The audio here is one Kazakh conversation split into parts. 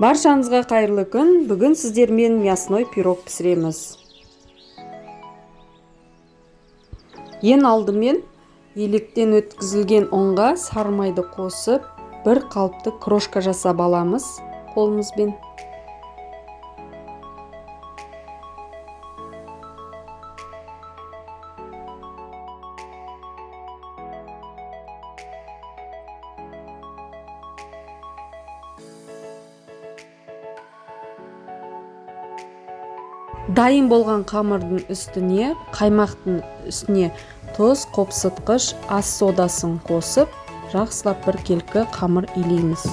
Баршаңызға қайырлы күн. Бүгін сіздермен мясной пирог пісіреміз. Ең алдымен електен өткізілген ұнға сары майды қосып, бір қалыпты крошка жасап аламыз қолымызбен. Дайын болған қамырдың үстіне, қаймақтың үстіне тұз, қопсытқыш, ас содасын қосып, жақсылап бір келкі қамыр илейміз.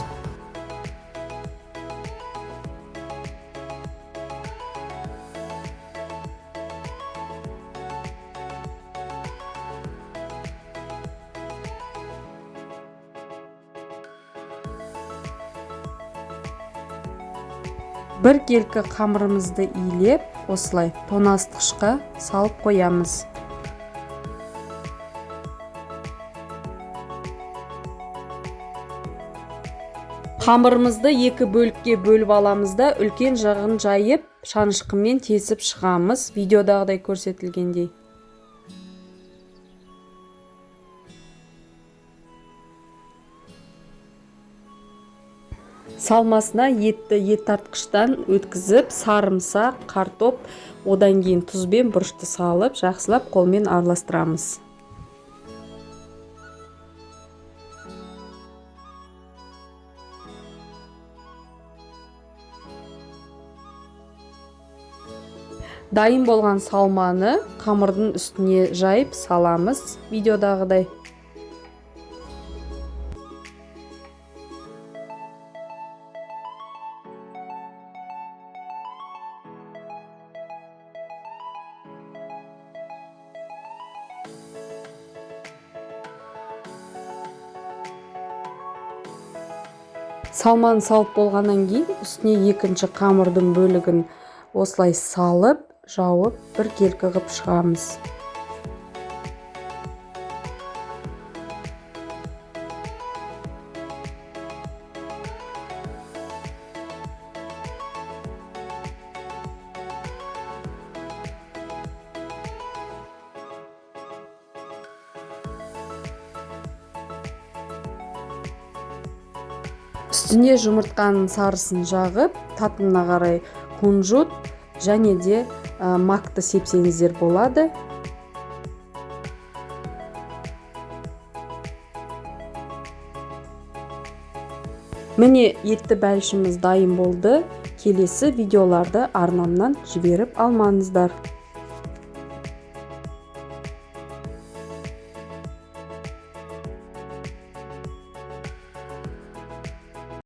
Бір келкі қамырымызды илеп, осылай тоңазытқышқа салып қоямыз. Қамырымызды екі бөлікке бөліп аламыз да, үлкен жағын жайып, шанышқымен тесіп шығамыз, видеодағыдай көрсетілгендей. Салмасына етті ет тартқыштан өткізіп, сарымсақ, картоп, одан кейін тұзбен бұрышты салып, жақсылап қолмен араластырамыз. Дайын болған салманы қамырдың үстіне жайып саламыз, видеодағыдай. Салманы салып болғаннан кейін үстіне екінші қамырдың бөлігін осылай салып, жауып, бір келкі қып шығамыз. Үстіне жұмыртқаның сарысын жағып, татымына қарай кунжут және де макты сепсеңіздер болады. Міне етті бәлішіміз дайын болды. Келесі видеоларды арнамнан жіберіп алмаңыздар.